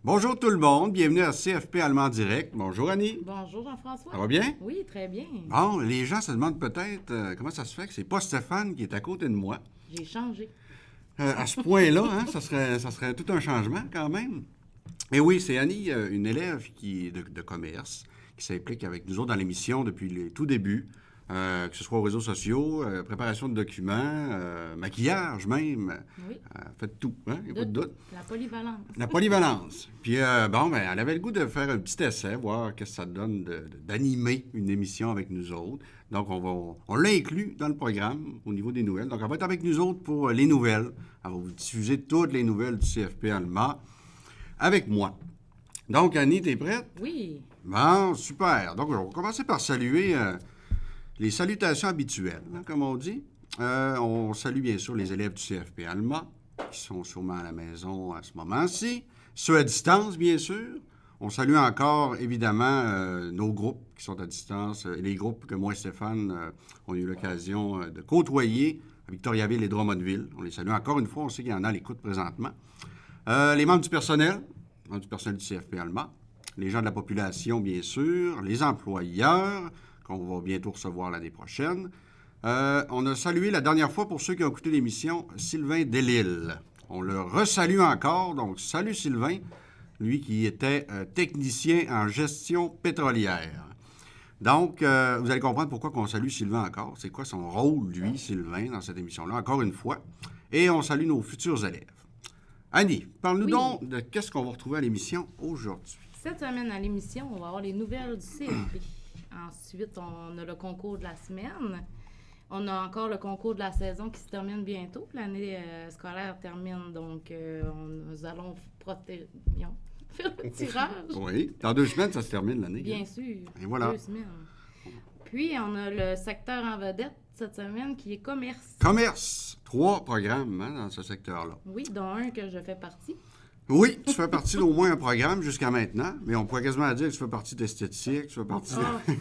Bonjour tout le monde, bienvenue à CFP Allemand Direct. Bonjour Annie. Bonjour Jean-François. Ça va bien? Oui, très bien. Bon, les gens se demandent peut-être comment ça se fait que c'est pas Stéphane qui est à côté de moi. J'ai changé. À ce point-là, hein, ça serait tout un changement quand même. Et oui, c'est Annie, une élève de commerce, qui s'implique avec nous autres dans l'émission depuis les tout débuts, que ce soit aux réseaux sociaux, préparation de documents, maquillage même, Oui, faites tout, hein, il n'y a pas de doute. la polyvalence. La polyvalence. Puis, elle avait le goût de faire un petit essai, voir qu'est-ce que ça donne d'animer une émission avec nous autres. Donc, on l'a inclus dans le programme au niveau des nouvelles. Donc, elle va être avec nous autres pour les nouvelles. Elle va vous diffuser toutes les nouvelles du CFP allemand avec moi. Donc, Annie, t'es prête? Oui, Bon, super. Donc, on va commencer par saluer les salutations habituelles, hein, comme on dit. On salue bien sûr les élèves du CFP allemand, qui sont sûrement à la maison à ce moment-ci. Ceux à distance, bien sûr. On salue encore, évidemment, nos groupes qui sont à distance, les groupes que moi et Stéphane ont eu l'occasion de côtoyer à Victoriaville et Drummondville. On les salue encore une fois. On sait qu'il y en a à l'écoute présentement. Les membres du personnel du CFP allemand, les gens de la population, bien sûr, les employeurs, qu'on va bientôt recevoir l'année prochaine. On a salué la dernière fois, pour ceux qui ont écouté l'émission, Sylvain Delisle. On le resalue encore, donc salut Sylvain, lui qui était technicien en gestion pétrolière. Donc, vous allez comprendre pourquoi on salue Sylvain encore. C'est quoi son rôle, lui, Sylvain, dans cette émission-là, encore une fois. Et on salue nos futurs élèves. Annie, parle-nous Oui. donc de qu'est-ce qu'on va retrouver à l'émission aujourd'hui. cette semaine à l'émission, on va avoir les nouvelles du CFP. Ensuite, on a le concours de la semaine. On a encore le concours de la saison qui se termine bientôt. L'année scolaire termine, donc nous allons faire le tirage. Oui, dans 2 semaines, ça se termine l'année. Bien hein? sûr, Et voilà. 2 semaines. Puis, on a le secteur en vedette cette semaine qui est commerce. Commerce, 3 programmes hein, dans ce secteur-là. Oui, dont un que je fais partie. Oui, tu fais partie d'au moins un programme jusqu'à maintenant, mais on pourrait quasiment dire que tu fais partie d'esthétique, tu fais partie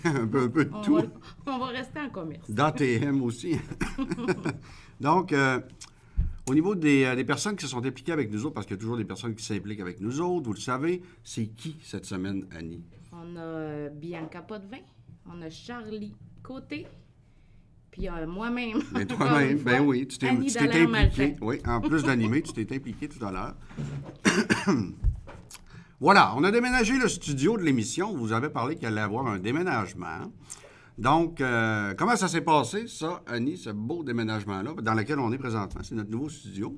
un peu de tout. On va rester en commerce. D'ATM aussi. Donc, au niveau des personnes qui se sont impliquées avec nous autres, parce qu'il y a toujours des personnes qui s'impliquent avec nous autres, vous le savez, c'est qui cette semaine, Annie? On a Bianca Potvin, on a Charlie Côté, puis moi-même. Mais encore toi-même, une fois, ben oui, tu t'es Annie impliqué. Dallaire-Maltais. Oui, en plus d'animer, tu t'es impliqué tout à l'heure. Voilà, on a déménagé le studio de l'émission. Vous avez parlé qu'il allait y avoir un déménagement. Donc, comment ça s'est passé, ça, Annie, ce beau déménagement-là, dans lequel on est présentement? C'est notre nouveau studio.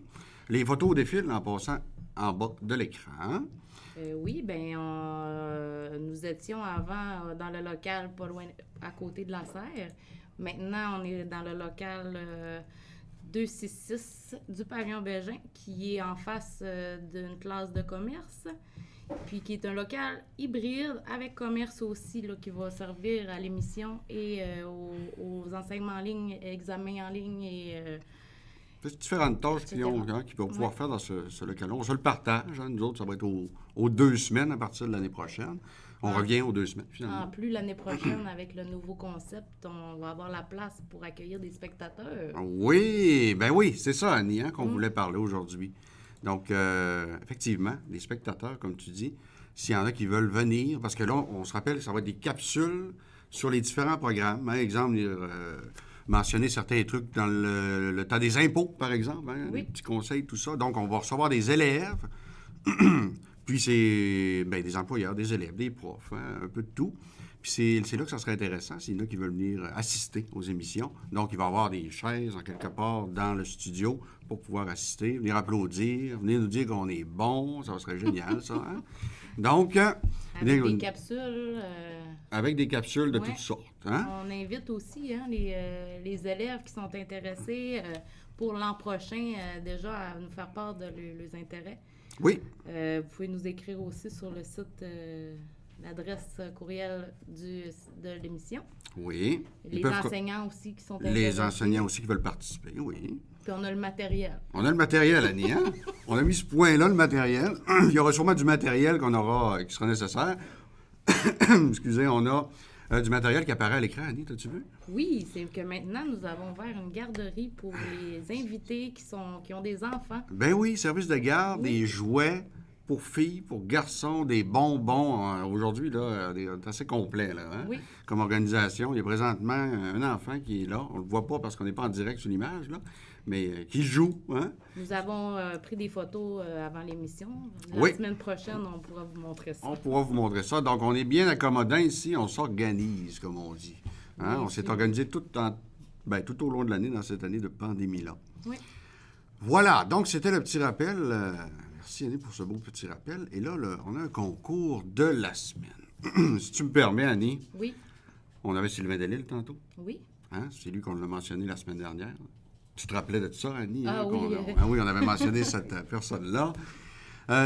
Les photos défilent en passant en bas de l'écran. Oui, nous étions avant dans le local pas loin, à côté de la serre. Maintenant, on est dans le local 266 du pavillon Bégin, qui est en face d'une classe de commerce, puis qui est un local hybride avec commerce aussi, là, qui va servir à l'émission et aux enseignements en ligne, examens en ligne et... C'est différentes tâches qu'ils vont pouvoir faire dans ce local-là. On se le partage. Hein, nous autres, ça va être aux 2 semaines à partir de l'année prochaine. On revient aux 2 semaines, finalement. En plus, l'année prochaine, avec le nouveau concept, on va avoir la place pour accueillir des spectateurs. Oui, ben oui, c'est ça, Annie, hein, qu'on voulait parler aujourd'hui. Donc, effectivement, les spectateurs, comme tu dis, s'il y en a qui veulent venir, parce que là, on se rappelle, ça va être des capsules sur les différents programmes. Hein, exemple, mentionner certains trucs dans le temps des impôts, par exemple, hein, Oui. des petits conseils, tout ça. Donc, on va recevoir des élèves, puis c'est des employeurs, des élèves, des profs, hein, un peu de tout. Puis c'est là que ça serait intéressant, s'il y en a qui veulent venir assister aux émissions. Donc, il va y avoir des chaises, en quelque part, dans le studio pour pouvoir assister, venir applaudir, venir nous dire qu'on est bon. Ça serait génial, ça. Hein? Donc, Avec des capsules. avec des capsules de Ouais. toutes sortes. Hein? On invite aussi les élèves qui sont intéressés pour l'an prochain déjà à nous faire part de leurs intérêts. Oui, Vous pouvez nous écrire aussi sur le site, l'adresse courriel de l'émission. oui. Les enseignants aussi qui sont intéressés. Les enseignants aussi qui veulent participer, oui. Puis on a le matériel. On a le matériel, Annie, hein? On a mis ce point-là, le matériel. Il y aura sûrement du matériel qui sera nécessaire. Excusez, on a du matériel qui apparaît à l'écran, Annie, t'as-tu vu? Oui, c'est que maintenant, nous avons ouvert une garderie pour les invités qui ont des enfants. Ben oui, service de garde, Oui. des jouets, pour filles, pour garçons, des bonbons. Aujourd'hui, là, c'est assez complet, là, hein? Oui. Comme organisation. Il y a présentement un enfant qui est là. On ne le voit pas parce qu'on n'est pas en direct sur l'image, là, mais qui joue, hein? Nous avons pris des photos avant l'émission. La Oui. semaine prochaine, on pourra vous montrer ça. On pourra vous montrer ça. Donc, on est bien accommodant ici. On s'organise, comme on dit. Hein? Oui, On s'est c'est organisé tout au long de l'année, dans cette année de pandémie-là. Oui. Voilà. Donc, c'était le petit rappel. Merci, Annie, pour ce beau petit rappel. Et là, on a un concours de la semaine. Si tu me permets, Annie, Oui. on avait Sylvain Delisle tantôt. Oui. Hein? C'est lui qu'on a mentionné la semaine dernière. Tu te rappelais de ça, Annie? Ah hein, oui. Oui, on avait mentionné cette personne-là.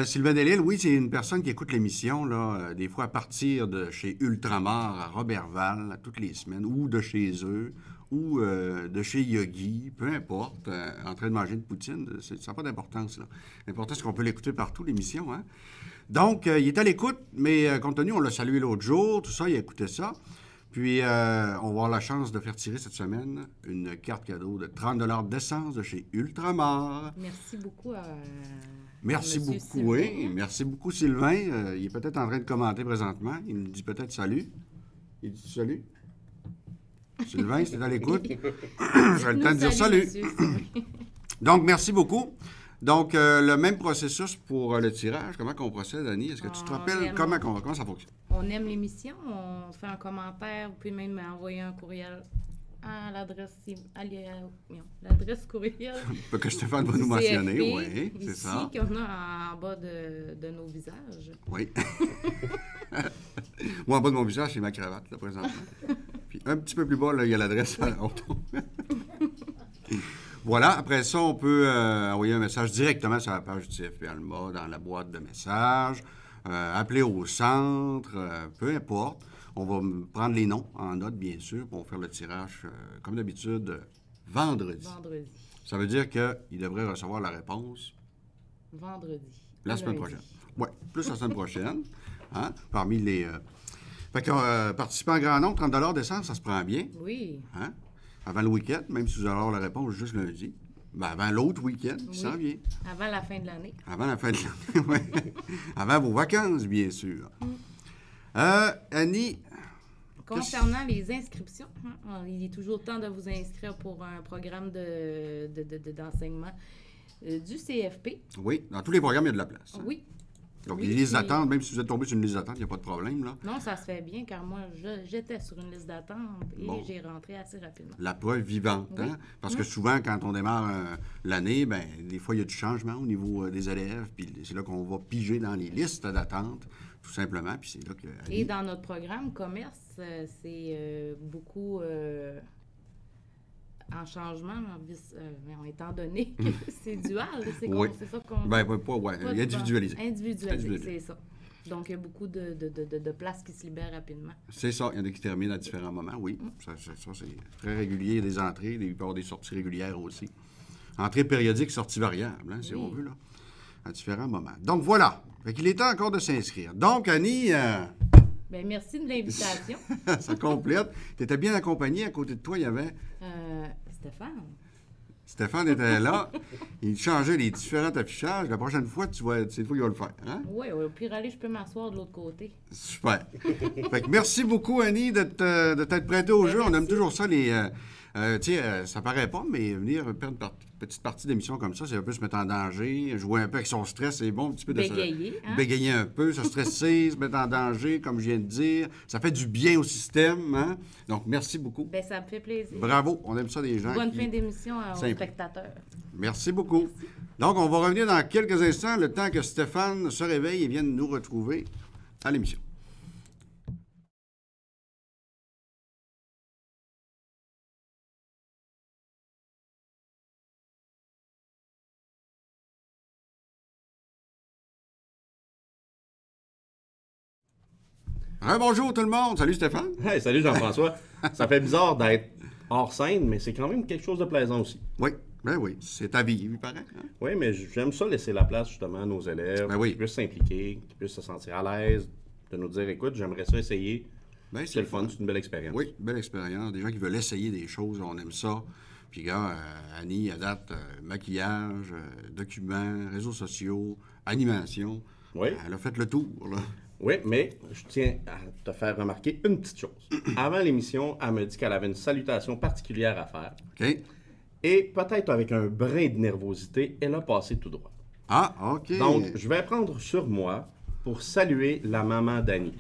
Sylvain Delisle, oui, c'est une personne qui écoute l'émission, là, des fois à partir de chez Ultramar à Robertval, toutes les semaines, ou de chez eux, ou de chez Yogi, peu importe, en train de manger une poutine, ça n'a pas d'importance, là. L'important, c'est qu'on peut l'écouter partout, l'émission, hein? Donc, il est à l'écoute, mais compte tenu, on l'a salué l'autre jour, tout ça, il a écouté ça. Puis, on va avoir la chance de faire tirer cette semaine une carte cadeau de 30 d'essence de chez Ultramar. Merci beaucoup à Merci Monsieur beaucoup, Sylvain. oui. Merci beaucoup, Sylvain. Il est peut-être en train de commenter présentement. Il nous dit peut-être salut. Il dit salut. Sylvain, c'était à l'écoute. J'aurais le temps de dire salut. Monsieur Sylvain. Donc, merci beaucoup. Donc, le même processus pour le tirage. Comment qu'on procède, Annie? Est-ce que tu te rappelles comment ça fonctionne? On aime l'émission, on fait un commentaire, vous pouvez même envoyer un courriel à l'adresse courriel Que Stéphane va nous du mentionner, CFP, oui, c'est ici, ça. qu'on a en bas de nos visages. Oui. Moi, en bas de mon visage, c'est ma cravate, là, présentement. Puis un petit peu plus bas, là, il y a l'adresse à l'autre. Voilà. Après ça, on peut envoyer un message directement sur la page du CFP Alma, dans la boîte de messages, appeler au centre, peu importe. On va prendre les noms en note, bien sûr, pour faire le tirage, comme d'habitude, vendredi. Vendredi. Ça veut dire qu'il devrait recevoir la réponse Vendredi. la semaine Lundi. prochaine. Oui, plus la semaine prochaine. Hein? Parmi les... Fait que participer en grand nombre, 30 d'essence, ça se prend bien. Oui. Hein? Avant le week-end, même si vous allez avoir la réponse juste lundi. Ben, avant l'autre week-end qui s'en vient. Avant la fin de l'année. Avant la fin de l'année, oui. Avant vos vacances, bien sûr. Annie, Concernant les inscriptions, il est toujours temps de vous inscrire pour un programme d'enseignement du CFP. oui, dans tous les programmes, il y a de la place. Hein? Oui. Donc, Oui, les listes puis- d'attente, même si vous êtes tombé sur une liste d'attente, il n'y a pas de problème, là. Non, ça se fait bien car moi, j'étais sur une liste d'attente et Bon. j'ai rentré assez rapidement. La preuve vivante, Oui. hein? Parce que souvent, quand on démarre l'année, ben des fois, il y a du changement au niveau des élèves, puis c'est là qu'on va piger dans les listes d'attente, tout simplement, puis c'est là que... Et dans notre programme commerce, c'est beaucoup en changement, étant donné que c'est dual. C'est Oui. c'est ça qu'on... Ben, pas, ouais, pas de- individualisé. Individualisé, c'est ça. Donc, il y a beaucoup de places qui se libèrent rapidement. C'est ça, il y en a qui terminent à différents moments, oui. Ça, c'est très régulier. Il y a des entrées, il peut y avoir des sorties régulières aussi. Entrée périodique, sortie variable, hein, si Oui. on veut, là, à différents moments. Donc, voilà. Fait qu'il est temps encore de s'inscrire. Donc, Annie, Bien, merci de l'invitation. ça complète. Tu étais bien accompagné. À côté de toi, il y avait... Stéphane. Stéphane était là. Il changeait les différents affichages. La prochaine fois, c'est toi qui vas le faire. Hein? Oui, au pire, aller, je peux m'asseoir de l'autre côté. Super. Fait que merci beaucoup, Annie, de t'être prêtée au jeu. On aime merci. toujours ça, ça paraît pas, mais venir perdre une petite partie d'émission comme ça, c'est un peu se mettre en danger, jouer un peu avec son stress, c'est bon, un petit peu de Bégayer, hein? bégayer un peu, se stresser, se mettre en danger, comme je viens de dire. Ça fait du bien au système, hein? Donc, merci beaucoup. Bien, ça me fait plaisir. Bravo, on aime ça des gens Bonne qui... fin d'émission aux Simple. spectateurs. Merci beaucoup. Donc, on va revenir dans quelques instants, le temps que Stéphane se réveille et vienne nous retrouver à l'émission. Bonjour tout le monde. Salut Stéphane. Hey, salut Jean-François. Ça fait bizarre d'être hors scène, mais c'est quand même quelque chose de plaisant aussi. Oui, ben oui, c'est ta vie, il paraît. Hein? Oui, mais j'aime ça laisser la place justement à nos élèves, Ben oui. qui puissent s'impliquer, qui puissent se sentir à l'aise, de nous dire écoute, j'aimerais ça essayer. Ben, C'est le fun, c'est une belle expérience. Oui, belle expérience. Des gens qui veulent essayer des choses, on aime ça. Puis, gars, Annie, à date, maquillage, documents, réseaux sociaux, animation. Oui. Elle a fait le tour, là. Oui, mais je tiens à te faire remarquer une petite chose. Avant l'émission, elle m'a dit qu'elle avait une salutation particulière à faire. OK. Et peut-être avec un brin de nervosité, elle a passé tout droit. Ah, OK. Donc, je vais prendre sur moi pour saluer la maman d'Annie.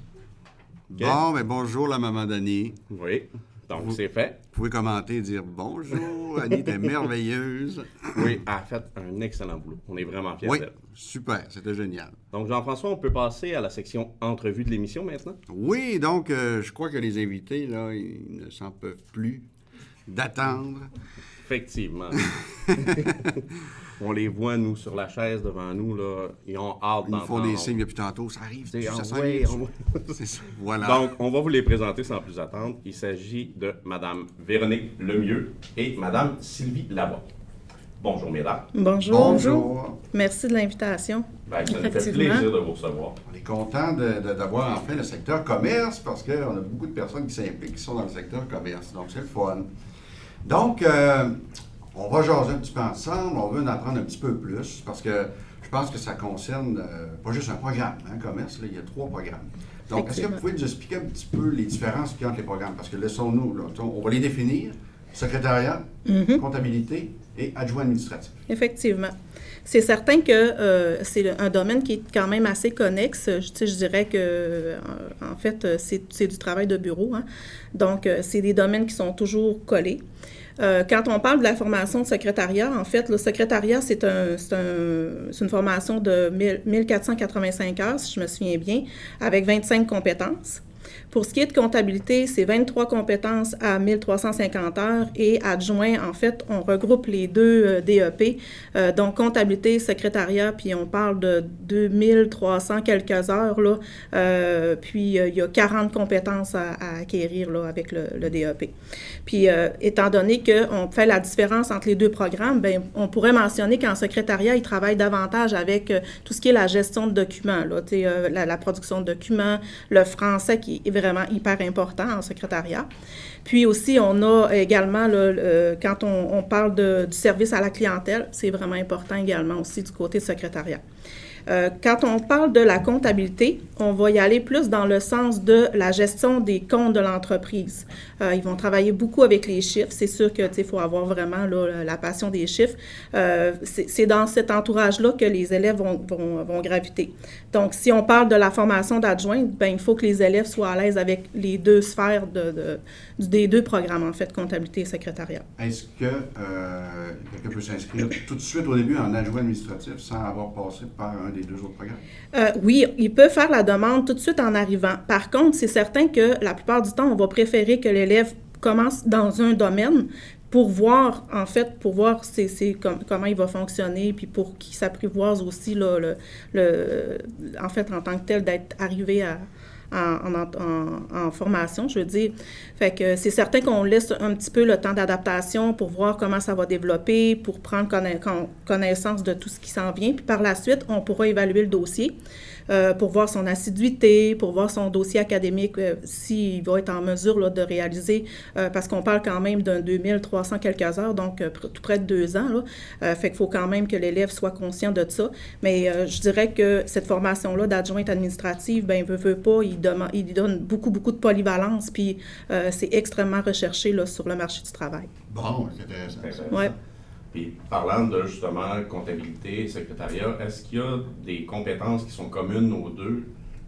OK? Bon, ben bonjour, la maman d'Annie. Oui, donc c'est fait. Vous pouvez commenter et dire bonjour, Annie, t'es merveilleuse. Oui, elle a fait un excellent boulot. On est vraiment fiers Oui, d'elle. super, c'était génial. Donc, Jean-François, on peut passer à la section entrevue de l'émission maintenant? Oui, donc, je crois que les invités, là, ils ne s'en peuvent plus d'attendre. Effectivement. On les voit, nous, sur la chaise devant nous, là. Ils ont hâte Ils nous font des d'entendre. signes depuis tantôt. Ça arrive, C'est ça ouais, arrive. C'est ça. Voilà. Donc, on va vous les présenter sans plus attendre. Il s'agit de Mme Véronique Lemieux et Mme Sylvie Lavoie. Bonjour, mesdames. Bonjour. Bonjour. Merci de l'invitation. Ben, ça nous fait Effectivement. plaisir de vous recevoir. On est content d'avoir enfin le secteur commerce parce qu'on a beaucoup de personnes qui s'impliquent, qui sont dans le secteur commerce. Donc, c'est le fun. Donc, on va jaser un petit peu ensemble. On veut en apprendre un petit peu plus parce que je pense que ça concerne pas juste un programme, hein, commerce. Là, il y a 3 programmes. Donc, est-ce que vous pouvez nous expliquer un petit peu les différences qu'il y a entre les programmes? Parce que laissons-nous, là, on va les définir. Secrétariat, comptabilité et adjoint administratif. Effectivement. C'est certain que c'est un domaine qui est quand même assez connexe. Je dirais que, en fait, c'est du travail de bureau. Hein. Donc, c'est des domaines qui sont toujours collés. Quand on parle de la formation de secrétariat, en fait, le secrétariat, c'est une formation de 1485 heures, si je me souviens bien, avec 25 compétences. Pour ce qui est de comptabilité, c'est 23 compétences à 1350 heures et adjoint, en fait, on regroupe les 2 DEP, donc comptabilité, secrétariat, puis on parle de 2300 quelques heures, là, puis il y a 40 compétences à acquérir là, avec le DEP. Puis, étant donné qu'on fait la différence entre les 2 programmes, bien, on pourrait mentionner qu'en secrétariat, ils travaillent davantage avec tout ce qui est la gestion de documents, là, la production de documents, le français qui est vraiment hyper important en secrétariat. Puis aussi, on a également, quand on parle du service à la clientèle, c'est vraiment important également aussi du côté secrétariat. Quand on parle de la comptabilité, on va y aller plus dans le sens de la gestion des comptes de l'entreprise. Ils vont travailler beaucoup avec les chiffres. C'est sûr que il faut avoir vraiment là, la passion des chiffres. C'est dans cet entourage-là que les élèves vont graviter. Donc, si on parle de la formation d'adjointe, bien, il faut que les élèves soient à l'aise avec les 2 sphères des 2 programmes, en fait, comptabilité et secrétariat. Est-ce que quelqu'un peut s'inscrire tout de suite au début en adjoint administratif sans avoir passé par un des 2 autres programmes? Oui, il peut faire la demande tout de suite en arrivant. Par contre, c'est certain que la plupart du temps, on va préférer que l'élève commence dans un domaine pour voir, en fait, comment il va fonctionner, puis pour qu'il s'apprivoise aussi, là, en fait, en tant que tel, d'être arrivé en formation, je veux dire. Fait que c'est certain qu'on laisse un petit peu le temps d'adaptation pour voir comment ça va développer, pour prendre connaissance de tout ce qui s'en vient. Puis par la suite, on pourra évaluer le dossier pour voir son assiduité, pour voir son dossier académique, s'il va être en mesure là, de réaliser, parce qu'on parle quand même d'un 2300 quelques heures, donc tout près de 2 ans. Là. Fait qu'il faut quand même que l'élève soit conscient de ça. Mais je dirais que cette formation-là d'adjointe administrative, bien, veut pas, il donne beaucoup de polyvalence, puis c'est extrêmement recherché là, sur le marché du travail. Bon, c'est intéressant. Oui. Puis, parlant de, justement, comptabilité et secrétariat, est-ce qu'il y a des compétences qui sont communes aux 2,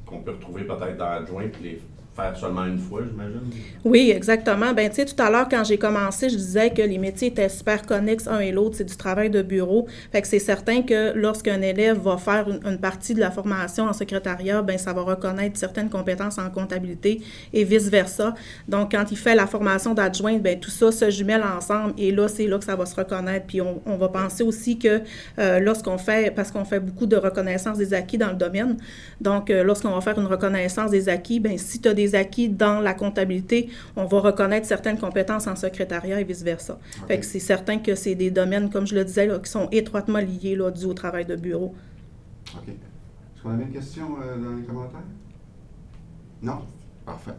qu'on peut retrouver peut-être dans l'adjoint, puis les faire seulement une fois, j'imagine? Oui, exactement. Bien, tu sais, tout à l'heure, quand j'ai commencé, je disais que les métiers étaient super connexes un et l'autre. C'est du travail de bureau. Fait que c'est certain que lorsqu'un élève va faire une partie de la formation en secrétariat, bien, ça va reconnaître certaines compétences en comptabilité et vice-versa. Donc, quand il fait la formation d'adjointe, bien, tout ça se jumelle ensemble et là, c'est là que ça va se reconnaître. Puis, on va penser aussi que lorsqu'on fait, parce qu'on fait beaucoup de reconnaissance des acquis dans le domaine, donc, lorsqu'on va faire une reconnaissance des acquis, bien, si tu as des acquis dans la comptabilité, on va reconnaître certaines compétences en secrétariat et vice-versa. Okay. Fait que c'est certain que c'est des domaines, comme je le disais, là, qui sont étroitement liés là, dû au travail de bureau. OK. Est-ce qu'on avait une question dans les commentaires? Non? Parfait.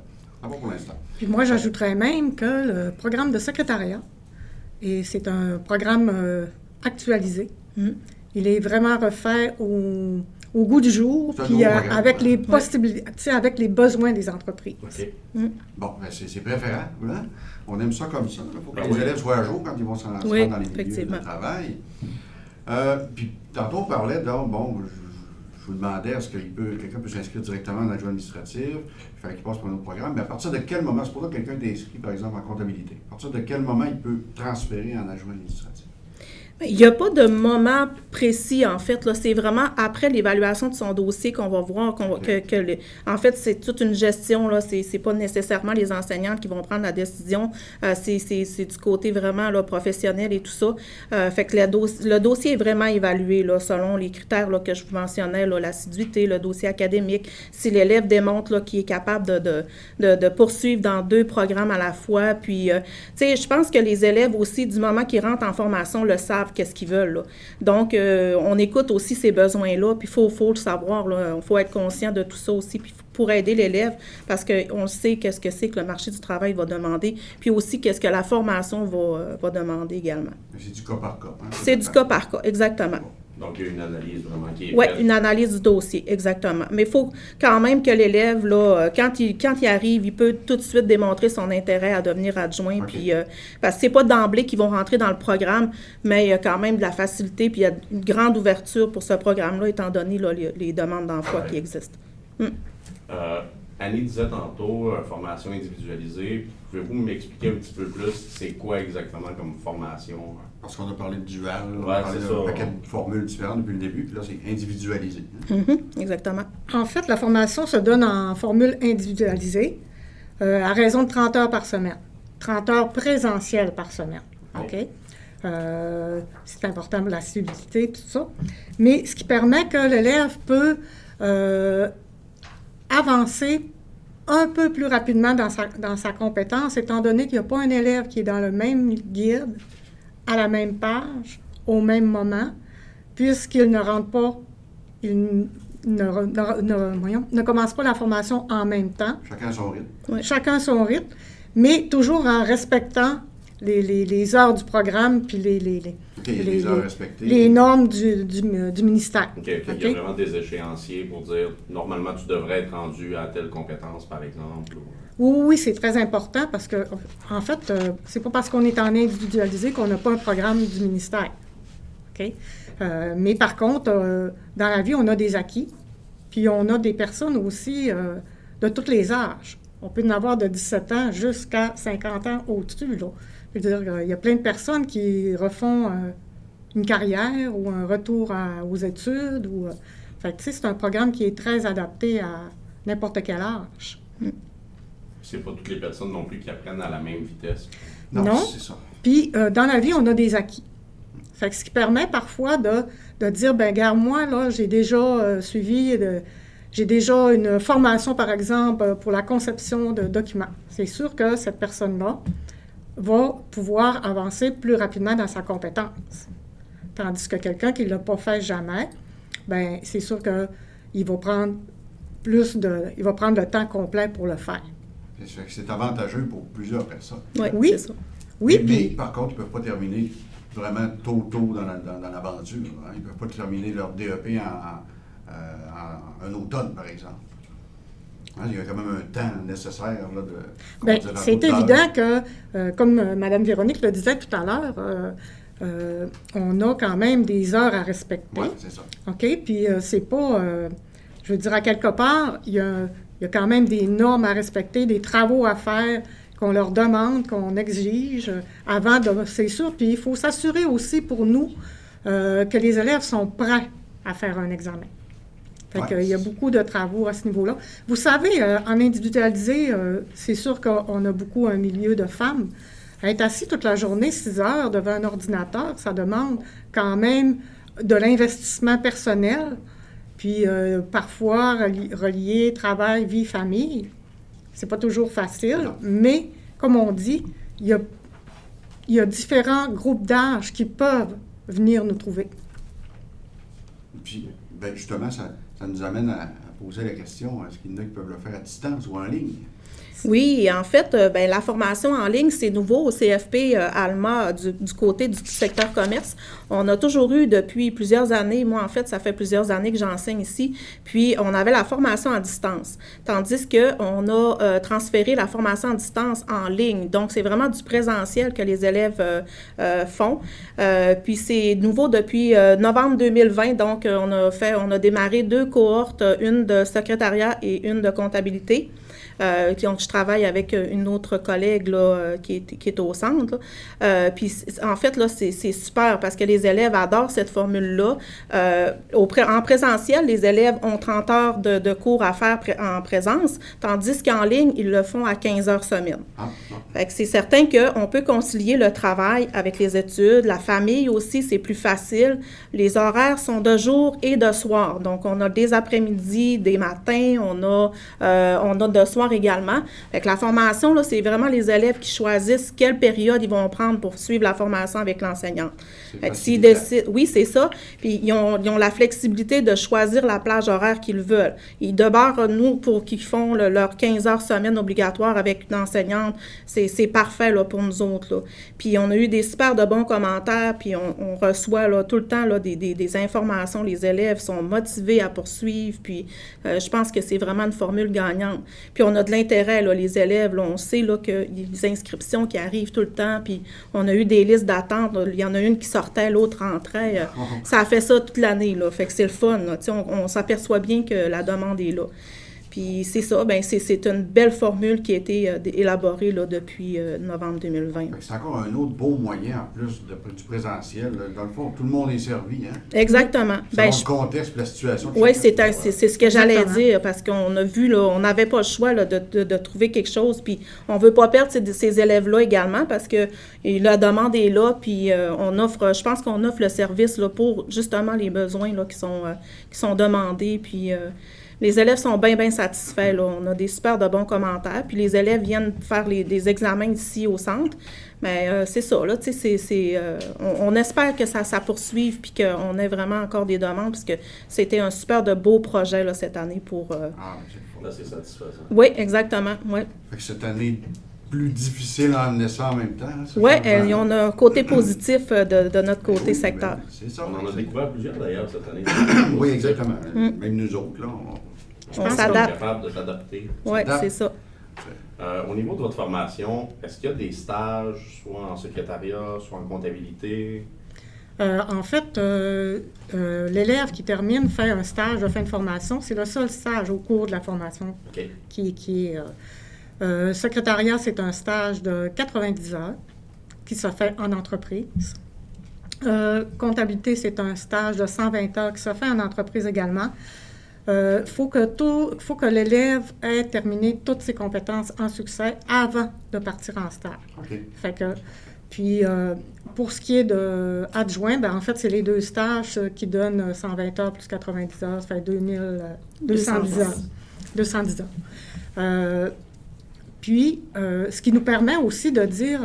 Ah bon pour l'instant. Puis moi, j'ajouterais même que le programme de secrétariat, et c'est un programme actualisé, il est vraiment refait au goût du jour, C'est un puis nouveau programme, avec les ouais. possibilités, tu sais, avec les besoins des entreprises. OK. Bon, ben c'est préférable. Hein? On aime ça comme ça. Il faut que Ben les oui. élèves soient à jour quand ils vont se rendre Oui, dans les milieux effectivement. de travail. Puis, tantôt, on parlait, donc, bon, je vous demandais, est-ce que quelqu'un peut s'inscrire directement en adjoint administratif, il fallait qu'il passe par un autre programme, mais à partir de quel moment, c'est pour ça que quelqu'un est inscrit, par exemple, en comptabilité, à partir de quel moment il peut transférer en adjoint administratif? Il n'y a pas de moment précis, en fait. Là, c'est vraiment après l'évaluation de son dossier qu'on va voir en fait, c'est toute une gestion. Là, c'est pas nécessairement les enseignantes qui vont prendre la décision. C'est du côté vraiment là, professionnel et tout ça. Fait que le dossier est vraiment évalué là, selon les critères là, que je vous mentionnais, là, l'assiduité, le dossier académique. Si l'élève démontre là, qu'il est capable de poursuivre dans 2 programmes à la fois. Puis, tu sais, je pense que les élèves aussi, du moment qu'ils rentrent en formation, le savent qu'est-ce qu'ils veulent. Là. Donc, on écoute aussi ces besoins-là, puis il faut le savoir. Il faut être conscient de tout ça aussi, puis pour aider l'élève, parce qu'on sait qu'est-ce que c'est que le marché du travail va demander, puis aussi qu'est-ce que la formation va demander également. C'est du cas par cas. Hein? C'est du cas par cas, exactement. Donc, il y a une analyse vraiment qui est Oui, faite. une analyse du dossier, exactement. Mais il faut quand même que l'élève, là, quand il arrive, il peut tout de suite démontrer son intérêt à devenir adjoint. OK. Puis, parce que c'est pas d'emblée qu'ils vont rentrer dans le programme, mais il y a quand même de la facilité, puis il y a une grande ouverture pour ce programme-là, étant donné là, les demandes d'emploi Ouais. qui existent. Annie disait tantôt, formation individualisée. Pouvez-vous m'expliquer un petit peu plus c'est quoi exactement comme formation? Parce qu'on a parlé de dual, on Ouais, a parlé c'est d'un ça. paquet de formules différentes depuis le début, puis là, c'est individualisé. Hein? Exactement. En fait, la formation se donne en formule individualisée à raison de 30 heures par semaine. 30 heures présentielles par semaine. OK? C'est important pour la civilité, tout ça. Mais ce qui permet que l'élève peut avancer un peu plus rapidement dans sa compétence, étant donné qu'il n'y a pas un élève qui est dans le même guide, à la même page, au même moment, puisqu'il ne rentre pas, il ne commence pas la formation en même temps, Chacun a son rythme. Ouais. chacun son rythme, mais toujours en respectant les heures du programme puis OK, il y a des heures respectées. les normes du ministère. OK, il y OK? a vraiment des échéanciers pour dire, normalement, tu devrais être rendu à telle compétence, par exemple. Oui, c'est très important parce que, en fait, c'est pas parce qu'on est en individualisé qu'on n'a pas un programme du ministère. OK? Mais par contre, dans la vie, on a des acquis, puis on a des personnes aussi de tous les âges. On peut en avoir de 17 ans jusqu'à 50 ans au-dessus, là. Je veux dire, il y a plein de personnes qui refont une carrière ou un retour aux études. Fait que, tu sais, c'est un programme qui est très adapté à n'importe quel âge. C'est pas toutes les personnes non plus qui apprennent à la même vitesse. Non. C'est ça. Puis, dans la vie, on a des acquis. Fait que ce qui permet parfois de dire, ben regarde, moi, là, j'ai déjà j'ai déjà une formation, par exemple, pour la conception de documents. C'est sûr que cette personne-là va pouvoir avancer plus rapidement dans sa compétence. Tandis que quelqu'un qui ne l'a pas fait jamais, ben c'est sûr qu'il va prendre il va prendre le temps complet pour le faire. C'est avantageux pour plusieurs personnes. Ouais, Oui. c'est ça. Oui, mais puis par contre, ils ne peuvent pas terminer vraiment tôt dans l'aventure. Hein. Ils ne peuvent pas terminer leur DEP en un automne, par exemple. Hein, il y a quand même un temps nécessaire là, de... bien, comment dire, c'est en évident que, comme Mme Véronique le disait tout à l'heure, on a quand même des heures à respecter. Oui, c'est ça. OK? Puis c'est pas... je veux dire, à quelque part, il y a quand même des normes à respecter, des travaux à faire qu'on leur demande, qu'on exige avant de... C'est sûr. Puis il faut s'assurer aussi pour nous que les élèves sont prêts à faire un examen. Fait Ouais. qu'il y a beaucoup de travaux à ce niveau-là. Vous savez, en individualisé, c'est sûr qu'on a beaucoup un milieu de femmes. Être assis toute la journée, 6 heures, devant un ordinateur, ça demande quand même de l'investissement personnel, puis parfois relier travail, vie, famille. C'est pas toujours facile, Non. mais comme on dit, il y a différents groupes d'âge qui peuvent venir nous trouver. Puis, ben justement, ça nous amène à poser la question, est-ce qu'il y en a qui peuvent le faire à distance ou en ligne? Oui, en fait, ben, la formation en ligne, c'est nouveau au CFP Alma du côté du secteur commerce. On a toujours eu depuis plusieurs années, moi en fait, ça fait plusieurs années que j'enseigne ici, puis on avait la formation à distance, tandis qu'on a transféré la formation à distance en ligne. Donc, c'est vraiment du présentiel que les élèves font. Puis c'est nouveau depuis novembre 2020, donc on a démarré 2 cohortes, une de secrétariat et une de comptabilité. Donc, je travaille avec une autre collègue là, qui est au centre. Puis, en fait, là, c'est super parce que les élèves adorent cette formule-là. En présentiel, les élèves ont 30 heures de cours à faire en présence, tandis qu'en ligne, ils le font à 15 heures semaine. Fait que c'est certain qu'on peut concilier le travail avec les études. La famille aussi, c'est plus facile. Les horaires sont de jour et de soir. Donc, on a des après-midi, des matins, on a de soir également. Fait que la formation, là, c'est vraiment les élèves qui choisissent quelle période ils vont prendre pour suivre la formation avec l'enseignante. Fait que s'ils décident, oui, c'est ça. Puis ils ont la flexibilité de choisir la plage horaire qu'ils veulent. Et de bord, nous, pour qu'ils font leurs 15 heures semaine obligatoire avec une enseignante, c'est parfait là, pour nous autres. Là. Puis on a eu des super de bons commentaires, puis on reçoit là, tout le temps là, des informations. Les élèves sont motivés à poursuivre, puis je pense que c'est vraiment une formule gagnante. Puis on a de l'intérêt, là, les élèves, là, on sait là, qu'il y a des inscriptions qui arrivent tout le temps, puis on a eu des listes d'attente. Il y en a une qui sortait, l'autre rentrait. Ça a fait ça toute l'année, là, fait que c'est le fun. Là, on s'aperçoit bien que la demande est là. Puis c'est ça, bien, c'est une belle formule qui a été élaborée là, depuis novembre 2020. C'est encore un autre beau moyen, en plus du présentiel. Là. Dans le fond, tout le monde est servi. Hein? Exactement. Le contexte et la situation. Oui, c'est ce que j'allais dire, parce qu'on a vu, là, on n'avait pas le choix là, de trouver quelque chose, puis on ne veut pas perdre ces élèves-là également, parce que la demande est là, puis je pense qu'on offre le service là, pour justement les besoins là, qui sont demandés, puis... les élèves sont bien satisfaits. Là. On a des super de bons commentaires. Puis les élèves viennent faire des examens ici au centre. Mais c'est ça, là, tu sais, on espère que ça poursuive puis qu'on ait vraiment encore des demandes parce que c'était un super de beau projet là, cette année pour... Là, c'est satisfaisant. Oui, exactement, oui. Fait que cette année plus difficile à emmener ça en même temps. Oui, on a un côté positif de notre côté secteur. Ben, c'est ça. On en a découvert plusieurs d'ailleurs cette année. Oui, exactement. Même nous autres, là, on s'adapte. Capable de s'adapter. Oui, c'est ça. Au niveau de votre formation, est-ce qu'il y a des stages, soit en secrétariat, soit en comptabilité? En fait, l'élève qui termine fait un stage de fin de formation. C'est le seul stage au cours de la formation qui est... secrétariat, c'est un stage de 90 heures qui se fait en entreprise. Comptabilité, c'est un stage de 120 heures qui se fait en entreprise également. Faut que l'élève ait terminé toutes ses compétences en succès avant de partir en stage. Fait que, puis, pour ce qui est de adjoint, ben en fait, c'est les 2 stages qui donnent 120 heures plus 90 heures, ça fait 210 heures. 210 heures. Puis, ce qui nous permet aussi de dire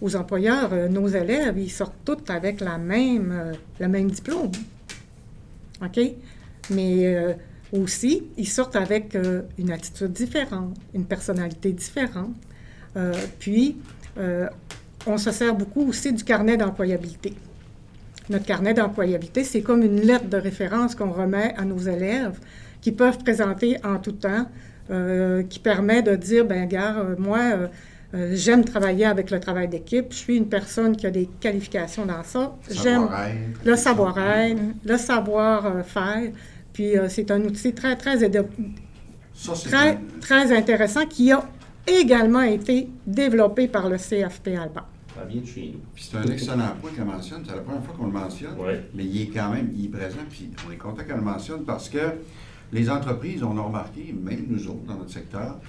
aux employeurs, nos élèves, ils sortent tous avec le même diplôme. OK? Mais aussi, ils sortent avec une attitude différente, une personnalité différente. Puis, on se sert beaucoup aussi du carnet d'employabilité. Notre carnet d'employabilité, c'est comme une lettre de référence qu'on remet à nos élèves qui peuvent présenter en tout temps, qui permet de dire, bien, regarde, moi, j'aime travailler avec le travail d'équipe, je suis une personne qui a des qualifications dans ça, j'aime le savoir-être, le savoir-faire. Puis c'est un outil très intéressant qui a également été développé par le CFP Alma. Ça vient de chez nous. Puis c'est un excellent point qu'elle mentionne. C'est la première fois qu'on le mentionne. Ouais. Mais il est présent. Puis on est content qu'elle le mentionne parce que les entreprises, on a remarqué, même nous autres dans notre secteur,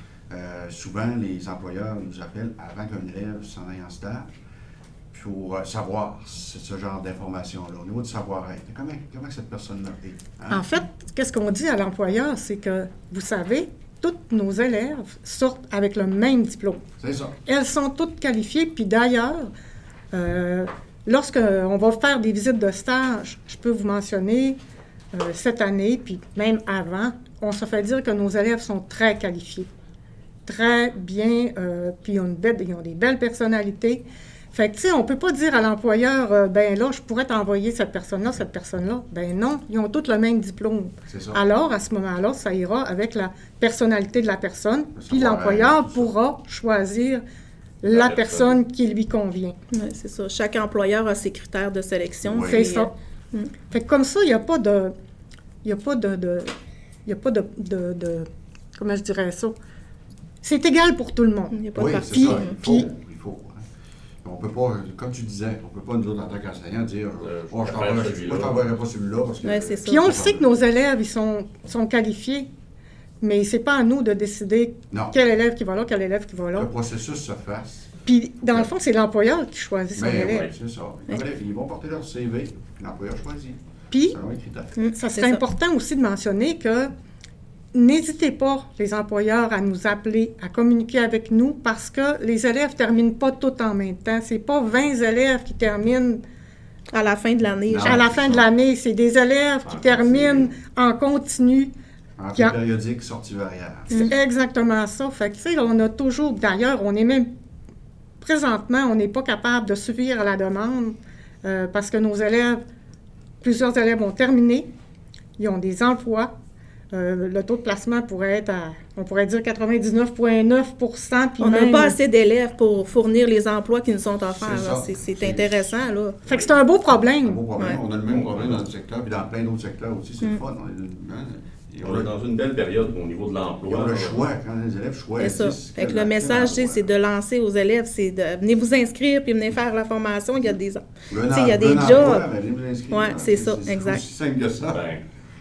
souvent les employeurs nous appellent avant qu'un élève s'en aille en stage pour savoir ce genre d'informations-là, au niveau du savoir-être. Comment cette personne-là est? Hein? En fait, qu'est-ce qu'on dit à l'employeur, c'est que, vous savez, tous nos élèves sortent avec le même diplôme. C'est ça. Elles sont toutes qualifiées, puis d'ailleurs, lorsqu'on va faire des visites de stage, je peux vous mentionner, cette année, puis même avant, on se fait dire que nos élèves sont très qualifiés. très bien, puis ils ont des belles personnalités. Fait que, tu sais, on ne peut pas dire à l'employeur, ben là, je pourrais t'envoyer cette personne-là. Ben non, ils ont tous le même diplôme. C'est ça. Alors, à ce moment-là, ça ira avec la personnalité de la personne, Ça puis va, l'employeur c'est ça. pourra choisir La la personne qui lui convient. Ouais, c'est ça. Chaque employeur a ses critères de sélection. Oui. C'est puis, ça. Mm. Fait que comme ça, il n'y a pas de... Comment je dirais ça? C'est égal pour tout le monde. Il n'y a pas Oui, de c'est parti. ça. Puis- Il faut. Hein. On peut pas, comme tu disais, on peut pas, nous autres, en tant qu'enseignants, dire je je préfère celui-là. t'enverrai pas celui-là parce que. Ouais, c'est ça. Puis on le sait que nos élèves, ils sont qualifiés, mais c'est pas à nous de décider Non. quel élève qui va là, quel élève qui va Le là. processus se fasse. Puis, dans le fond, c'est l'employeur qui choisit son Mais élève. oui, c'est ça. Ils vont porter leur CV, puis l'employeur choisit. Puis, Selon les critères. ça C'est serait ça. important aussi de mentionner que n'hésitez pas, les employeurs, à nous appeler, à communiquer avec nous, parce que les élèves ne terminent pas tout en même temps. C'est pas 20 élèves qui terminent À la fin de l'année. Non. genre. à la fin de l'année. C'est des élèves qui En terminent en continu. Entrée Qui a- périodique, sortie variable. C'est exactement ça. Fait que, tu sais, on a toujours... D'ailleurs, on est même... Présentement, on n'est pas capable de suivre à la demande parce que nos élèves, plusieurs élèves ont terminé, ils ont des emplois. Le taux de placement pourrait être à, on pourrait dire 99,9 puis On n'a même- pas assez d'élèves pour fournir les emplois qui nous sont offerts. C'est là. ça. C'est C'est- intéressant, là. Fait que c'est un beau C'est un problème. beau problème. Ouais. On a le même problème dans notre secteur, puis dans plein d'autres secteurs aussi. C'est le fun. On est dans une belle période au niveau de Ils l'emploi. ont le choix, quand les élèves C'est choisissent. ça. Fait que le message, c'est de lancer aux élèves, c'est de venez vous inscrire puis venez faire la formation. Il y a des, tu sais, il y a des jobs. Ouais, c'est ça, exact. C'est aussi simple que ça. Ben,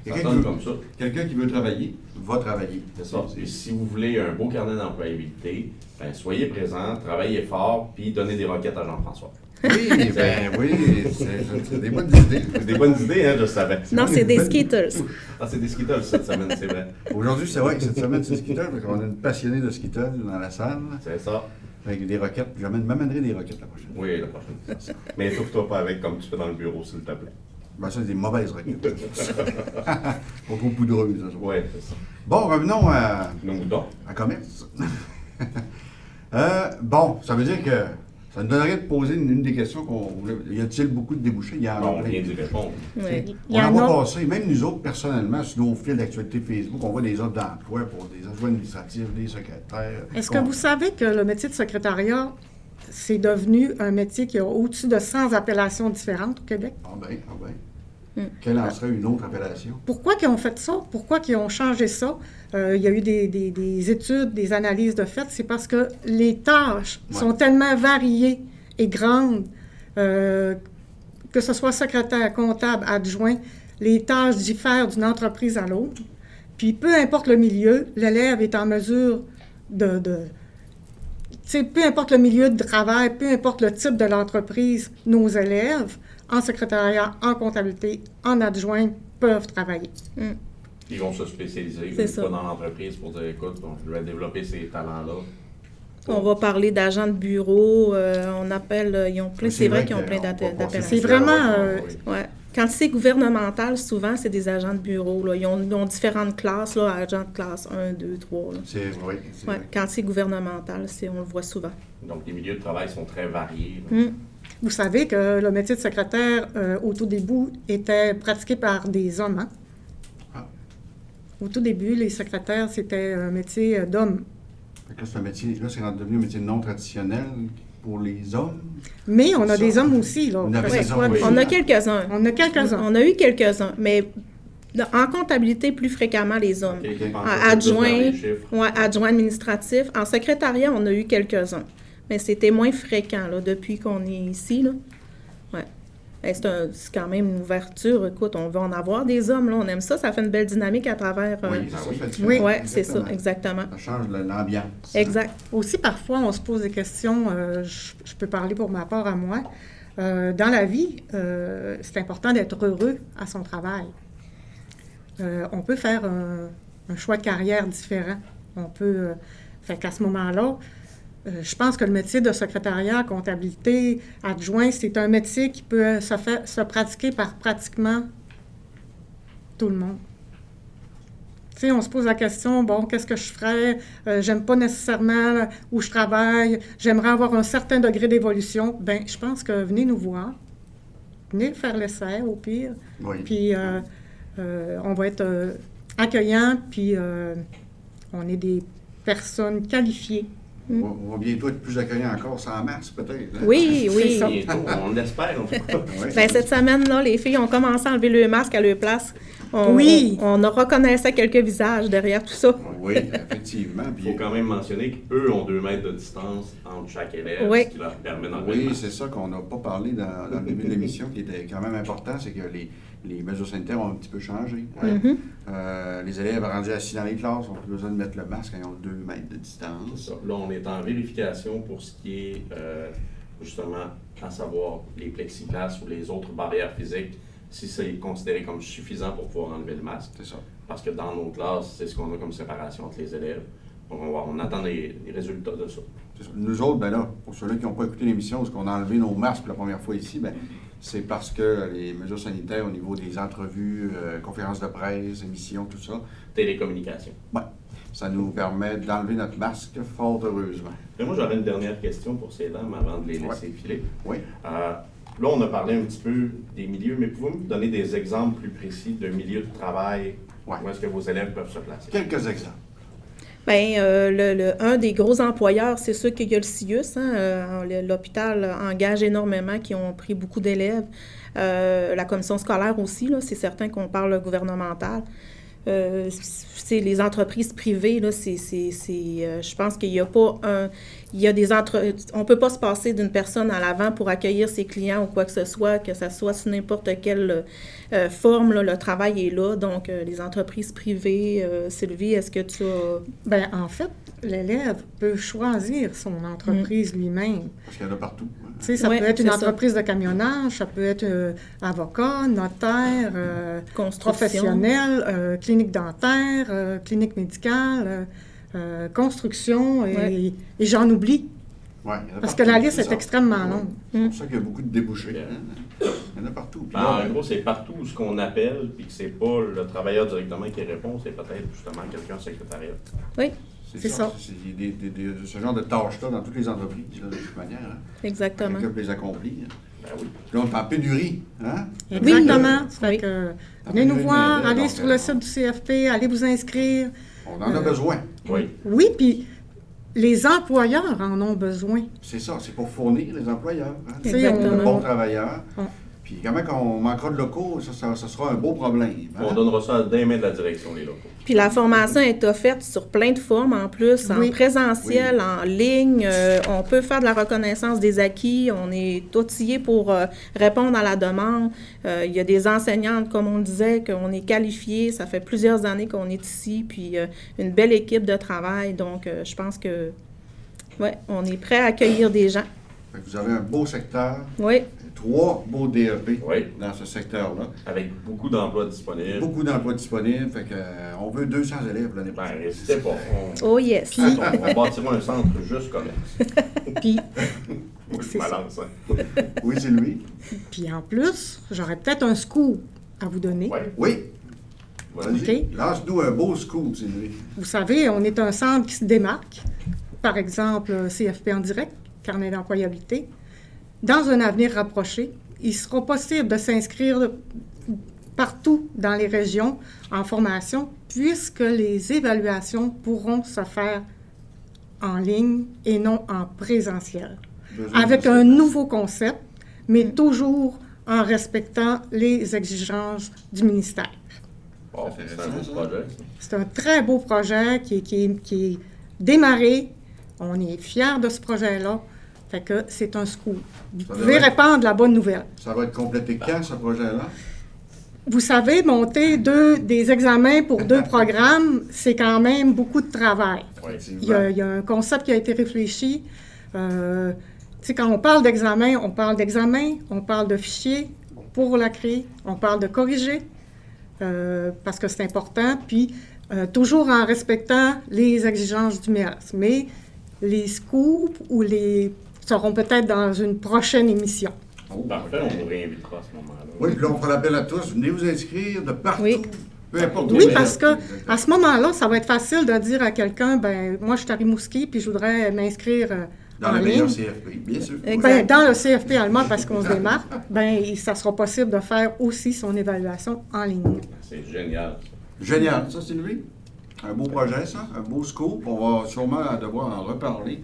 ça Quelqu'un sonne qui- comme ça. Quelqu'un qui veut travailler, va travailler. C'est ça. Et si vous voulez un beau carnet d'employabilité, ben, soyez présents, travaillez fort, puis donnez des requêtes à Jean-François. Oui, ben oui, c'est des bonnes idées. C'est des bonnes idées, hein, je savais. Non, c'est des Skittles. Ah, c'est des Skittles cette semaine, c'est vrai. Aujourd'hui, c'est vrai que cette semaine, c'est Skittles, parce qu'on a une passionnée de Skittles dans la salle, C'est ça. avec des roquettes. M'amènerai des roquettes la prochaine. Oui, la prochaine. Mais étouffe-toi pas avec comme tu fais dans le bureau, s'il te plaît. Ben ça, c'est des mauvaises roquettes. Pas trop poudreuses. ça. Oui, c'est ça. Bon, revenons à Nos moutons. commerce. Bon, ça veut dire que ça nous donnerait de poser une des questions qu'on voulait. Y a-t-il beaucoup de débouchés? Il y en a On plein. vient d'y répondre. Ouais. Il y On en en voit a. passer, même nous autres, personnellement, sur nos fils d'actualité Facebook, on voit des offres d'emploi pour des adjoints administratifs, des secrétaires. Est-ce que vous savez que le métier de secrétariat, c'est devenu un métier qui a au-dessus de 100 appellations différentes au Québec? Ah ben. Mm. Quelle en serait une autre appellation? Pourquoi qu'ils ont fait ça? Pourquoi qu'ils ont changé ça? Il y a eu des études, des analyses de fait. C'est parce que les tâches Ouais. sont tellement variées et grandes, que ce soit secrétaire, comptable, adjoint, les tâches diffèrent d'une entreprise à l'autre. Puis peu importe le milieu, l'élève est en mesure de tu sais, peu importe le milieu de travail, peu importe le type de l'entreprise, nos élèves, en secrétariat, en comptabilité, en adjoint, peuvent travailler. Ils vont se spécialiser. Ils C'est ne ça. pas dans l'entreprise pour dire écoute, je vais développer ces talents-là. On va parler d'agents de bureau, on appelle, ils ont plein, c'est vrai qu'ils ont plein d'appellations. C'est vraiment, Ouais. Quand c'est gouvernemental, souvent, c'est des agents de bureau. Là. Ils ont différentes classes, là, agents de classe 1, 2, 3. Là. C'est oui, c'est Ouais. vrai. Quand c'est gouvernemental, on le voit souvent. Donc, les milieux de travail sont très variés. là. Mm. Vous savez que le métier de secrétaire, au tout début, était pratiqué par des hommes. Hein? Ah. Au tout début, les secrétaires, c'était un métier d'hommes. Fait que là, c'est un métier, là, c'est devenu un métier non traditionnel pour les hommes. Mais on a Ça. des hommes aussi. Là, On a que des ce soit hommes, des- oui. On a quelques-uns. On a quelques-uns. On a eu quelques-uns, mais en comptabilité, plus fréquemment les hommes. Ok, qui pensent En un peu plus dans adjoint, les chiffres. ouais, adjoint administratif. En secrétariat, on a eu quelques-uns. Mais c'était moins fréquent là, depuis qu'on est ici. Là. Ouais. C'est quand même une ouverture. Écoute, on veut en avoir des hommes. Là. On aime ça. Ça fait une belle dynamique à travers. Oui, ça oui. fait du Oui. sens. Oui, c'est ça, Exactement. exactement. Ça change l'ambiance. Exact. Aussi, parfois, on se pose des questions, je peux parler pour ma part à moi. Dans la vie, c'est important d'être heureux à son travail. On peut faire un choix de carrière différent. On peut... fait qu'à ce moment-là, je pense que le métier de secrétariat, comptabilité, adjoint, c'est un métier qui peut se pratiquer par pratiquement tout le monde. Tu sais, on se pose la question, bon, qu'est-ce que je ferais? J'aime pas nécessairement où je travaille, j'aimerais avoir un certain degré d'évolution. Bien, je pense que venez nous voir, venez faire l'essai au pire, Oui. puis on va être accueillants, puis on est des personnes qualifiées. On va bientôt être plus accueillant encore, c'est en mars peut-être. Hein? Oui, oui. ça. Bientôt, on l'espère, en tout cas. Oui. Ben, cette semaine-là, les filles ont commencé à enlever le masque à leur place. Oui. On reconnaissait quelques visages derrière tout ça. Oui, effectivement. Il Puis, faut quand même mentionner qu'eux ont 2 mètres de distance entre chaque élève, Oui. ce qui leur permet d'enlever le oui, masque. c'est ça qu'on n'a pas parlé dans le début de l'émission, qui était quand même important, c'est que les mesures sanitaires ont un petit peu changé. Hein? Les élèves rendus assis dans les classes n'ont plus besoin de mettre le masque quand ils ont 2 mètres de C'est distance. ça. Là, on est en vérification pour ce qui est justement à savoir les plexiglas ou les autres barrières physiques, si c'est considéré comme suffisant pour pouvoir enlever le masque. C'est ça. Parce que dans nos classes, c'est ce qu'on a comme séparation entre les élèves. Donc, on attend les résultats de ça. C'est ça. Nous autres, ben là, pour ceux-là qui n'ont pas écouté l'émission, parce qu'on a enlevé nos masques pour la première fois ici, ben, c'est parce que les mesures sanitaires au niveau des entrevues, conférences de presse, émissions, tout ça, Télécommunication. ouais, ça nous permet d'enlever notre masque, fort heureusement. Mais moi, j'aurais une dernière question pour ces dames avant de les laisser Ouais. filer. Oui. Là, on a parlé un petit peu des milieux, mais pouvez-vous me donner des exemples plus précis de milieux de travail Ouais. où est-ce que vos élèves peuvent se placer? Quelques exemples. Bien, un des gros employeurs, c'est sûr qu'il y a le CIUS. Hein, l'hôpital engage énormément, qui ont pris beaucoup d'élèves. La commission scolaire aussi, là, c'est certain qu'on parle gouvernemental. C'est les entreprises privées, là, je pense qu'il n'y a pas un... Il y a on peut pas se passer d'une personne à l'avant pour accueillir ses clients ou quoi que ce soit sous n'importe quelle forme, là, le travail est là. Donc, les entreprises privées, Sylvie, est-ce que tu as... Bien, en fait, l'élève peut choisir son entreprise lui-même. Parce qu'il y en a partout. Hein. Tu sais, ça Ouais, peut être une c'est ça. entreprise de camionnage, ça peut être avocat, notaire, Construction. professionnel, clinique dentaire, clinique médicale, construction, et j'en oublie, Ouais, il y en a parce que partout, la liste c'est est ça. extrêmement longue. C'est pour ça qu'il y a beaucoup de débouchés. Hein. Il y en a partout. Puis là, En gros, c'est partout où ce qu'on appelle, puis que c'est pas le travailleur directement qui répond, c'est peut-être justement quelqu'un au secrétariat. Oui, c'est ça. C'est ce genre de tâches-là dans toutes les entreprises, là, de toute manière. Hein. exactement. Quelqu'un peut les accomplir. Ben oui. Puis là, on est en pénurie. Hein? Exactement. Ça fait Oui. que, Ah, venez nous oui, voir, mais, allez donc, sur le site du CFP, allez vous inscrire. On en a besoin. Oui. Oui, puis les employeurs en ont besoin. C'est ça, c'est pour fournir les employeurs. Hein? Tu sais, Exactement. De bons travailleurs. On- Puis quand même, quand on manquera de locaux, ça sera un beau problème. Hein? On donnera ça dans les mains de la direction des locaux. Puis la formation est offerte sur plein de formes en plus, en Oui. présentiel, en ligne. On peut faire de la reconnaissance des acquis. On est outillé pour répondre à la demande. Il y a des enseignantes, comme on le disait, qu'on est qualifiés. Ça fait plusieurs années qu'on est ici. Puis une belle équipe de travail. Donc, je pense que, ouais, on est prêt à accueillir des gens. Fait que vous avez un beau secteur, Oui, 3 beaux DEP Oui. dans ce secteur-là. Avec beaucoup d'emplois disponibles. Beaucoup d'emplois disponibles. Fait que, on veut 200 élèves l'année Ben, prochaine. n'hésitez pas. oh yes. On bâtira un centre juste commerce. Puis, Moi, je C'est ça. balance. Hein. Oui, c'est lui. puis en plus, j'aurais peut-être un scoop à vous donner. Ouais. Oui. Vas-y. OK. Lance-nous un beau scoop, c'est lui. Vous savez, on est un centre qui se démarque. Par exemple, CFP en direct, carnet d'employabilité. Dans un avenir rapproché, il sera possible de s'inscrire partout dans les régions en formation, puisque les évaluations pourront se faire en ligne et non en présentiel. Besoin Avec de- un nouveau concept, mais toujours en respectant les exigences du ministère. Bon, C'est c'est un beau intéressant, projet. ça. C'est un très beau projet qui est démarré. On est fiers de ce projet-là. Fait que c'est un scoop. Vous Ça pouvez devrait- répandre la bonne nouvelle. Ça va être complété quand, ce projet-là? Vous savez, monter des examens pour 2 programmes, c'est quand même beaucoup de travail. Ouais. Il y a un concept qui a été réfléchi. Tu sais, quand on parle d'examen, on parle de fichiers pour la créer, on parle de corriger, parce que c'est important, puis toujours en respectant les exigences du MEAS. Mais les scoops seront peut-être dans une prochaine émission. Parfait, on vous réinvitera à ce moment-là. Oui, puis là, on fera l'appel à tous. Venez vous inscrire de partout. Oui. Peu importe. Oui, où parce vous êtes. que à ce moment-là, ça va être facile de dire à quelqu'un, ben moi, je suis à Rimouski, puis je voudrais m'inscrire Dans en le meilleur ligne. CFP, bien sûr. Exact. Ben, dans le CFP allemand, parce qu'on se démarque, ben, ça sera possible de faire aussi son évaluation en ligne. C'est génial. Génial, ça, Sylvie. Un beau projet, ça. Un beau scoop. On va sûrement devoir en reparler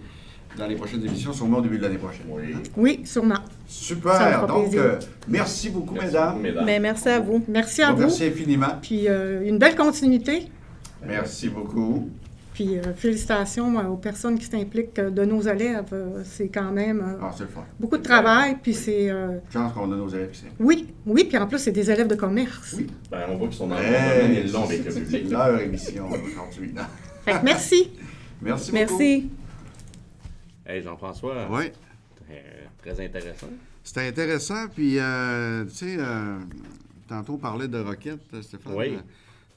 dans les prochaines émissions, sûrement au début de l'année prochaine. Oui. Oui, sûrement. Ça me Super. fera Donc, plaisir. merci beaucoup, Merci, mesdames. mesdames. Mais merci à vous. Merci à vous. Merci infiniment. Puis une belle continuité. Merci beaucoup. Puis félicitations aux personnes qui s'impliquent de nos élèves. C'est quand même Ah, c'est le fun. beaucoup de travail. Puis c'est... Chance qu'on a nos élèves ici. oui, puis en plus, c'est des élèves de commerce. Oui. Ben, on voit qu'ils sont dans le Hey, domaine, ils l'ont avec le c'est public. leur émission aujourd'hui. Fait que merci. Merci beaucoup. Merci. Hey, Jean-François, Oui. très intéressant. C'était intéressant. Puis, tu sais, tantôt on parlait de roquettes, Stéphane. Oui.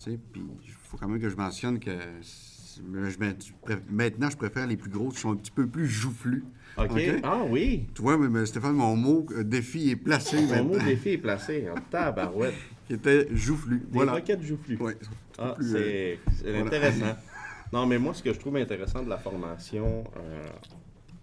Tu sais, puis il faut quand même que je mentionne que maintenant, je préfère les plus grosses qui sont un petit peu plus joufflues. OK. OK. Ah oui. Tu vois, mais Stéphane, mon mot défi est placé Mon mot maintenant. défi est placé en tabarouette. Qui était joufflu. Des Voilà. roquettes joufflues. Oui. Ah, plus, c'est voilà. intéressant. Non, mais moi, ce que je trouve intéressant de la formation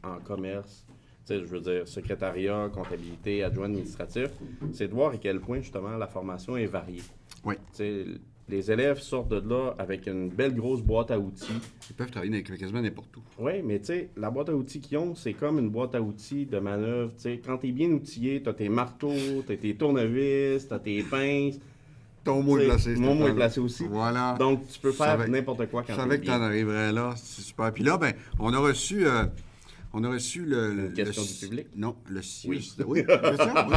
en commerce, tu sais, je veux dire, secrétariat, comptabilité, adjoint administratif, c'est de voir à quel point, justement, la formation est variée. Oui. Tu sais, les élèves sortent de là avec une belle grosse boîte à outils. Ils peuvent travailler avec quasiment n'importe où. Oui, mais tu sais, la boîte à outils qu'ils ont, c'est comme une boîte à outils de manœuvre. Tu sais, quand tu es bien outillé, tu as tes marteaux, tu as tes tournevis, tu as tes pinces. Ton mot est placé. Mon mot est Stéphane. placé aussi. Voilà. Donc, tu peux Je faire savais- n'importe quoi Je quand savais tu que tu en arriverais là. C'est super. Puis là, ben, on a reçu le. Une question le- du public? Non, le CIUS. Oui. Oui, une question, oui.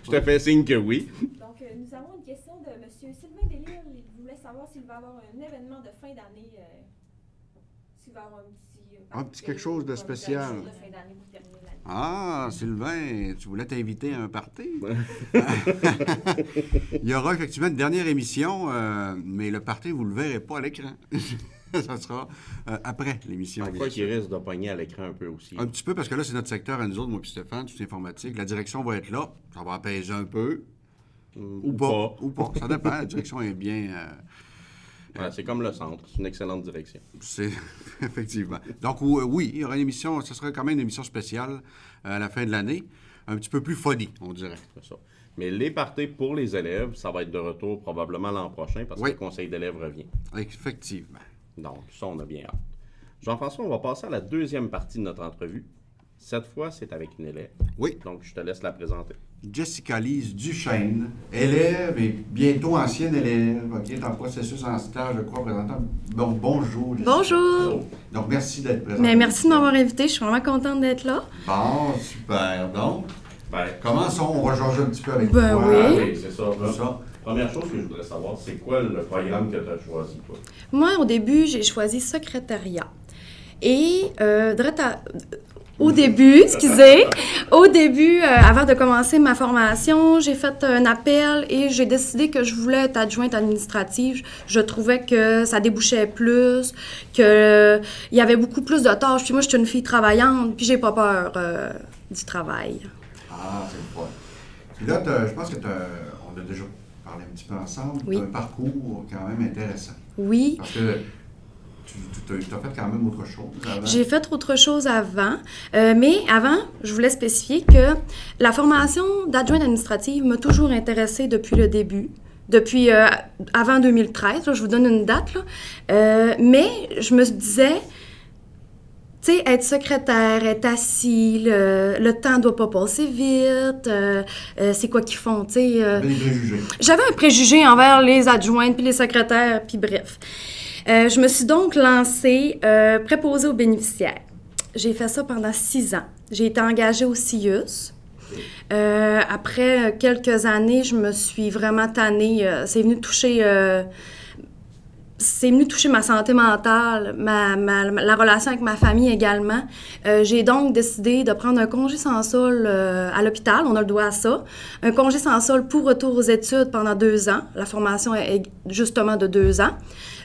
Je te fais signe que oui. Donc, nous avons une question de M. Sylvain Delisle. Il voulait savoir s'il va y avoir un événement de fin d'année. S'il va y avoir un petit quelque chose de spécial. Quelque chose de fin d'année pour terminer l'année. Ah, Sylvain, tu voulais t'inviter à un party? Il y aura effectivement une dernière émission, mais le party, vous ne le verrez pas à l'écran. Ça sera après l'émission. Je bien crois sûr. qu'il risque de pogner à l'écran un peu aussi. Un petit peu, parce que là, c'est notre secteur à nous autres, moi et Stéphane, tout informatique. La direction va être là. Ça va apaiser un peu. Ou pas. Ou pas. Ça dépend. La direction est bien. Ouais, c'est comme le centre. C'est une excellente direction. C'est effectivement. Donc, oui, il y aura une émission. Ce sera quand même une émission spéciale à la fin de l'année. Un petit peu plus funny, on dirait. C'est ça. Mais les parties pour les élèves, ça va être de retour probablement l'an prochain parce Oui. que le conseil d'élèves revient. Effectivement. Donc, ça, on a bien hâte. Jean-François, on va passer à la deuxième partie de notre entrevue. Cette fois, c'est avec une élève. Oui. Donc, je te laisse la présenter. Jessica Lise Duchesne, élève et bientôt ancienne élève, qui est en processus en stage, je crois, présentant. Bon, bonjour, Jessica. Bonjour! Donc, merci d'être présente. Mais merci de m'avoir invité, je suis vraiment contente d'être là. Bon, super. Donc, Ben, commençons. On va changer un petit peu avec Ben toi. oui. oui, c'est ça. Tout ça. Première chose que je voudrais savoir, c'est quoi le programme que tu as choisi, toi? Moi, au début, j'ai choisi secrétariat. Et au début, avant de commencer ma formation, j'ai fait un appel et j'ai décidé que je voulais être adjointe administrative. Je trouvais que ça débouchait plus, qu'il y avait beaucoup plus de tâches. Puis moi, je suis une fille travaillante, puis j'ai pas peur du travail. Ah, c'est le fun. Puis là, je pense que on a déjà parlé un petit peu ensemble. Oui. Tu as un parcours quand même intéressant. Oui. Parce que tu as fait quand même autre chose avant. J'ai fait autre chose avant, mais avant, je voulais spécifier que la formation d'adjointe administrative m'a toujours intéressée depuis le début, depuis avant 2013, là, je vous donne une date, là. Mais je me disais, tu sais, être secrétaire, être assis, le temps ne doit pas passer vite, c'est quoi qu'ils font, tu sais. Des préjugés. J'avais un préjugé envers les adjointes, puis les secrétaires, puis bref. Je me suis donc lancée préposée aux bénéficiaires. J'ai fait ça pendant 6 ans. J'ai été engagée au CIUS. Après quelques années, je me suis vraiment tannée. C'est venu toucher ma santé mentale, la relation avec ma famille également. J'ai donc décidé de prendre un congé sans solde à l'hôpital, on a le droit à ça. Un congé sans solde pour retour aux études pendant 2 ans. La formation est justement de 2 ans.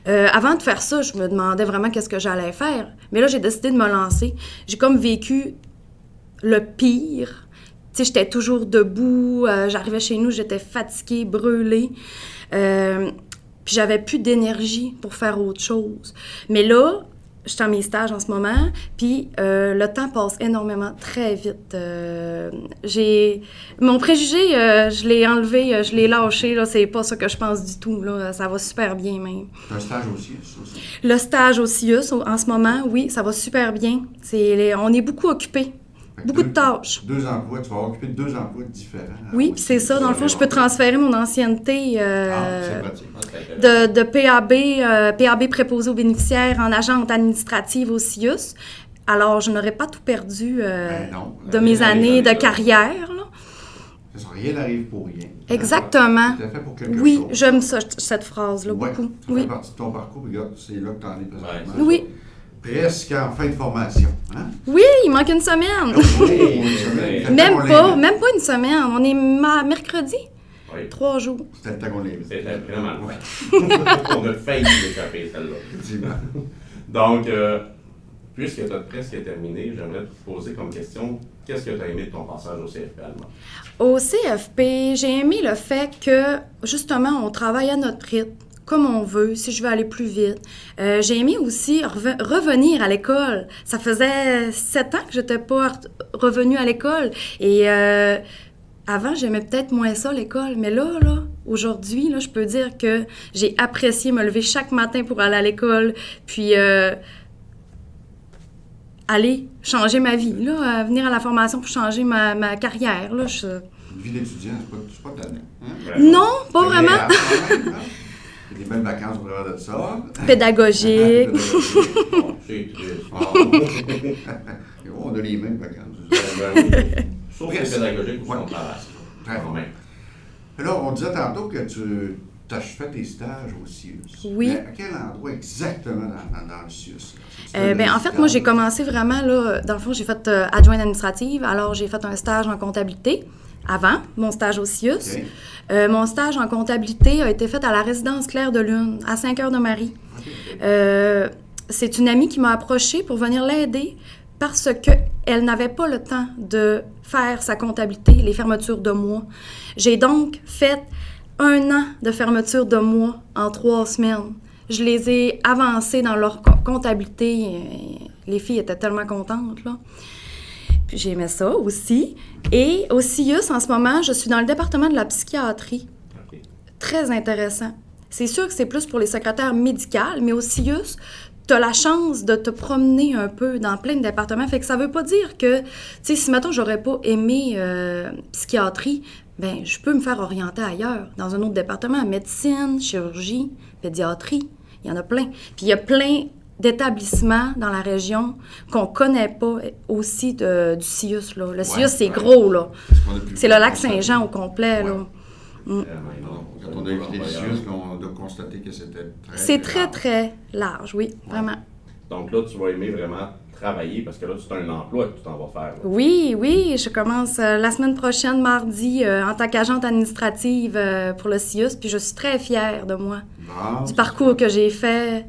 Avant de faire ça, je me demandais vraiment qu'est-ce que j'allais faire. Mais là, j'ai décidé de me lancer. J'ai comme vécu le pire. Tu sais, j'étais toujours debout. J'arrivais chez nous, j'étais fatiguée, brûlée. puis j'avais plus d'énergie pour faire autre chose. Mais là, je suis en mes stages en ce moment, puis le temps passe énormément, très vite. Mon préjugé, je l'ai enlevé, je l'ai lâché, là, c'est pas ça que je pense du tout, là, ça va super bien même. Un stage aussi, ça aussi. Le stage au CIUS, en ce moment, oui, ça va super bien. On est beaucoup occupés. Beaucoup de tâches. 2 emplois, tu vas occuper 2 emplois différents. Oui, puis c'est ça. Dans le fond, je peux transférer mon ancienneté c'est pratique. de PAB préposé aux bénéficiaires en agente administrative au CIUS. Alors, je n'aurais pas tout perdu de mes années de carrière. Là. C'est ça, rien n'arrive pour rien. Exactement. C'est fait pour quelque Oui, chose. j'aime ça, cette phrase-là, Ouais, beaucoup. ça Oui. fait partie de ton parcours, regarde, c'est là que tu en es présentement. Oui. Presque en fin de formation. Hein? Oui, il manque une semaine. Même pas une semaine. On est mercredi. Oui. 3 jours. C'était le temps qu'on les C'était vraiment loin. On a failli l'échapper, celle-là. Effectivement. Donc, puisque tu as presque terminé, j'aimerais te poser comme question, qu'est-ce que tu as aimé de ton passage au CFP allemand? Au CFP, j'ai aimé le fait que, justement, on travaille à notre rythme, comme on veut, si je veux aller plus vite. J'ai aimé aussi revenir à l'école. Ça faisait 7 ans que je n'étais pas revenue à l'école. Et avant, j'aimais peut-être moins ça, l'école. Mais là, aujourd'hui, je peux dire que j'ai apprécié me lever chaque matin pour aller à l'école. Puis aller changer ma vie, venir à la formation pour changer ma carrière. Là, Une vie d'étudiant, c'est pas tannant. Hein? Non, pas vraiment. Il y a des belles vacances au travers de ça. Pédagogique. Bon, c'est triste. On a les mêmes vacances. Sauf que c'est pédagogique pour son travail. Très bon. Alors, on disait tantôt que tu as fait tes stages au CIUS. Oui. Mais à quel endroit exactement dans le CIUS? En fait, moi, j'ai commencé vraiment, dans le fond, j'ai fait adjointe administrative. Alors, j'ai fait un stage en comptabilité avant mon stage au CIUS. Okay. Mon stage en comptabilité a été fait à la résidence Claire de Lune, à Saint-Cœur-de-Marie. Okay. C'est une amie qui m'a approchée pour venir l'aider parce qu'elle n'avait pas le temps de faire sa comptabilité, les fermetures de mois. J'ai donc fait 1 an de fermeture de mois en 3 semaines. Je les ai avancées dans leur comptabilité. Les filles étaient tellement contentes, là. Puis j'aimais ça aussi. Et au CIUS, en ce moment, je suis dans le département de la psychiatrie. Okay. Très intéressant. C'est sûr que c'est plus pour les secrétaires médicales, mais au CIUS, tu as la chance de te promener un peu dans plein de départements. Fait que ça veut pas dire que, tu sais, si, mettons, j'aurais pas aimé psychiatrie, bien, je peux me faire orienter ailleurs, dans un autre département. Médecine, chirurgie, pédiatrie, il y en a plein. Puis il y a plein d'établissements dans la région qu'on connaît pas aussi du CIUS, là. Le CIUS, c'est gros, là. C'est le lac Saint-Jean au complet, là. Quand on a évité le CIUS, on a constaté que c'était très... C'est très, très large, oui, vraiment. Donc là, tu vas aimer vraiment travailler parce que là, c'est un emploi que tu t'en vas faire. Là. Oui, je commence la semaine prochaine, mardi, en tant qu'agente administrative pour le CIUS, puis je suis très fière de moi, du parcours que j'ai fait.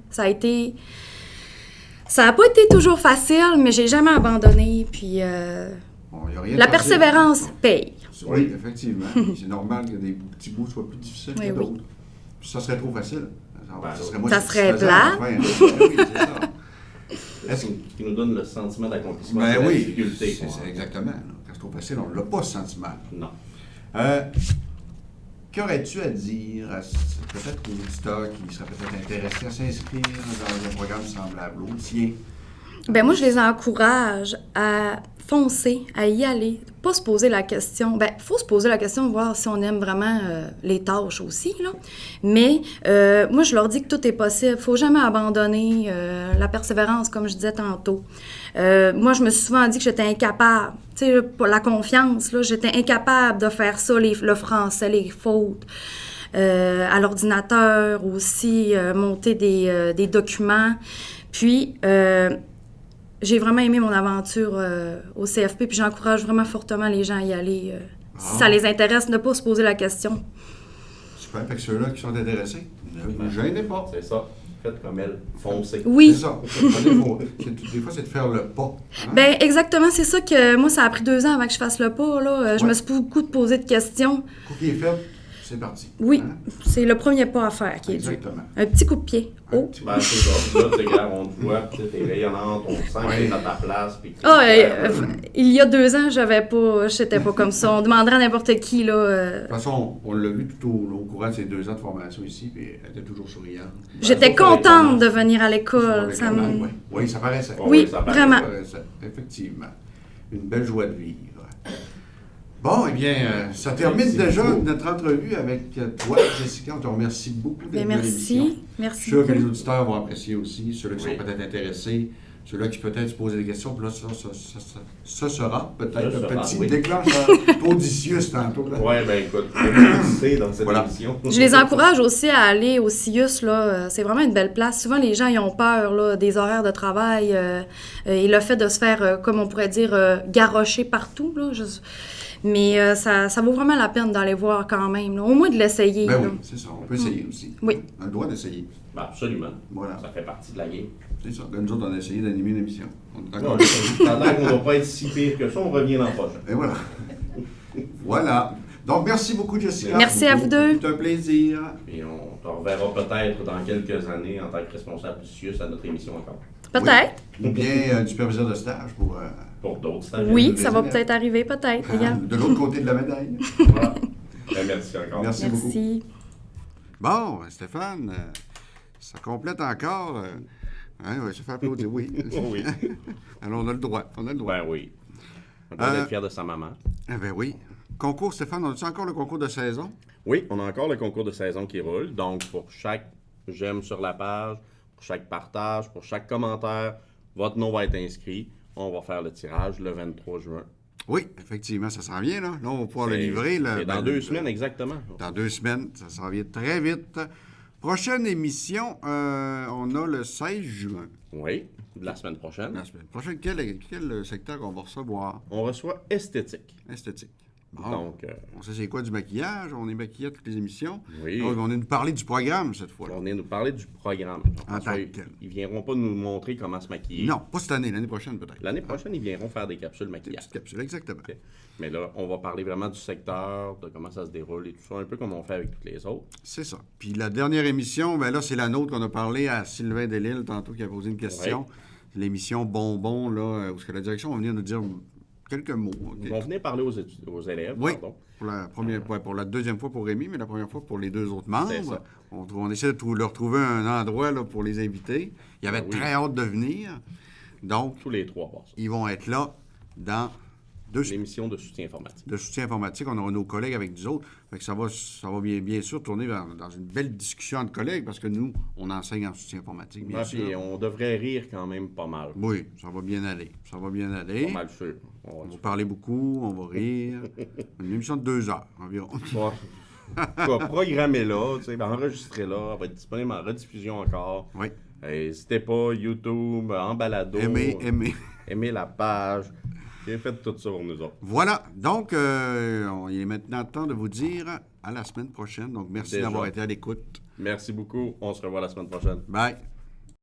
Ça n'a pas été toujours facile, mais j'ai jamais abandonné, puis la persévérance paye. Oui, effectivement. C'est normal que des petits bouts soient plus difficiles que d'autres. Oui. Puis ça serait trop facile. Ça serait plat. Oui, c'est ça. Est-ce qui nous donne le sentiment d'accomplissement, ben de la oui, difficulté. C'est exactement. Quand c'est trop facile, on ne l'a pas, ce sentiment. Non. Qu'aurais-tu à dire à peut-être aux auditeurs qui seraient peut-être intéressés à s'inscrire dans un programme semblable au tien? Bien, moi, je les encourage à foncer, à y aller, pas se poser la question. Bien, il faut se poser la question de voir si on aime vraiment les tâches aussi, là. Mais moi, je leur dis que tout est possible. Il ne faut jamais abandonner la persévérance, comme je disais tantôt. Moi, je me suis souvent dit que j'étais incapable. Tu sais, pour la confiance, là, j'étais incapable de faire ça, le français, les fautes. À l'ordinateur aussi, monter des documents. Puis, j'ai vraiment aimé mon aventure au CFP, puis j'encourage vraiment fortement les gens à y aller. Si ça les intéresse, ne pas se poser la question. Super, fait que ceux-là qui sont intéressés, ne vous gênez pas. C'est ça. Faites comme elle, foncez. Oui. C'est ça. Des fois, c'est de faire le pas. Hein? Bien, exactement. C'est ça que moi, ça a pris 2 ans avant que je fasse le pas. Là. Je me suis beaucoup posé de questions. Coup qui est fait, c'est parti. Oui, Hein? c'est le premier pas à faire qui est dur. Exactement. Un petit coup de pied. Oh. Ben, c'est ça. Là, tu regardes, on te voit, puis t'es rayonnante, on sent que t'es à ta place. Puis que Ah, il y a 2 ans, j'étais pas comme ça. On demanderait à n'importe qui, là. De toute façon, on l'a vu tout au courant de ces 2 ans de formation ici, puis elle était toujours souriante. J'étais sauf avec contente la de venir à l'école. Avec Ça la me... main, oui. Oui, ça paraissait. Oui, ça paraît. vraiment. Ça paraissait, effectivement. Une belle joie de vivre. Bon, eh bien, ça termine Merci déjà beaucoup. notre entrevue avec toi, Jessica. On te remercie beaucoup d'être Bien, venue à l'émission. merci. Je Merci suis sûr que beaucoup. les auditeurs vont apprécier aussi, ceux-là qui Oui. sont peut-être intéressés, ceux-là qui peut-être se poser des questions. Puis là, ça sera peut-être Ça un sera, petit oui. déclencheur Odysseus tantôt. Là. Ouais, ben écoute, tu sais dans cette Voilà. émission. Je les encourage aussi à aller au CIUS, là. C'est vraiment une belle place. Souvent, les gens, ils ont peur, là, des horaires de travail et le fait de se faire, comme on pourrait dire, garrocher partout, là. Mais ça vaut vraiment la peine d'aller voir quand même, là. Au moins de l'essayer, Ben là. oui, c'est ça. On peut essayer aussi. Oui. On a le droit d'essayer. Ben, absolument. Voilà. Ça fait partie de la game. C'est ça. Là, nous autres, on a essayé d'animer une émission. On est Non, d'accord. pendant qu'on ne va pas être si pire que ça, on revient l'an prochain. Et voilà. Voilà. Donc, merci beaucoup, Jessica. Merci à vous deux. C'est un plaisir. Et on te reverra peut-être dans quelques années en tant que responsable du CIUS à notre émission encore. Peut-être. Ou bien du superviseur de stage pour Pour d'autres stagiaires. Oui, des ça va élèves. peut-être arriver, peut-être. Regarde. de l'autre côté de la médaille. Voilà. Ben, merci encore. Merci beaucoup. Merci. Bon, Stéphane, ça complète encore. Hein, ouais, je fais applaudir, oui. Oui. Alors, on a le droit. On a le droit. Ben oui. On doit être fier de sa maman. Eh bien oui. Concours, Stéphane, on a-tu encore le concours de saison? Oui, on a encore le concours de saison qui roule. Donc, pour chaque j'aime sur la page, pour chaque partage, pour chaque commentaire, votre nom va être inscrit. On va faire le tirage le 23 juin. Oui, effectivement, ça s'en vient, là. Là, on va pouvoir le C'est- livrer. Là, c'est dans ben, 2 semaines, exactement. Dans 2 semaines, ça s'en vient très vite. Prochaine émission, on a le 16 juin. Oui, de la semaine prochaine. La semaine prochaine, quel secteur on va recevoir? On reçoit esthétique. Esthétique. Bon, Donc, on sait c'est quoi du maquillage, on est maquillé à toutes les émissions. oui. Donc, on est nous parler du programme cette fois. On vient nous parler du programme. En tant que tel. Ils viendront pas nous montrer comment se maquiller. Non, pas cette année, l'année prochaine peut-être. L'année prochaine, ils viendront faire des capsules Des maquillage. petites capsules, exactement. OK. Mais là, on va parler vraiment du secteur, de comment ça se déroule et tout ça, un peu comme on fait avec toutes les autres. C'est ça. Puis la dernière émission, ben là, c'est la nôtre qu'on a parlé à Sylvain Delisle tantôt qui a posé une question. Ouais. L'émission Bonbon, là, où ce que la direction va venir nous dire quelques mots. OK? Ils vont venir parler aux élèves, Oui. pardon. Pour la première, ouais, pour la deuxième fois pour Rémi, mais la première fois pour les 2 autres membres. C'est ça. On essaie de leur trouver un endroit là, pour les inviter. Ils avaient Ah oui. très hâte de venir. Donc, Tous les 3 bars. ils vont être là dans 2 semaines. L'émission de soutien informatique. De soutien informatique. On aura nos collègues avec nous autres. Fait que ça va bien sûr tourner dans une belle discussion entre collègues parce que nous, on enseigne en soutien informatique, bien Ah, sûr. puis on devrait rire quand même pas mal. Oui, ça va bien aller. Ça va bien aller. Pas mal sûr. On va parler beaucoup, on va rire. Une émission de 2 heures environ. Programmez là, tu sais, enregistrez là, elle va être disponible en rediffusion encore. Oui. N'hésitez pas, YouTube, en balado. Aimer. Aimez la page. Et faites tout ça pour nous autres. Voilà. Donc, il est maintenant temps de vous dire à la semaine prochaine. Donc, merci Déjà. d'avoir été à l'écoute. Merci beaucoup. On se revoit la semaine prochaine. Bye.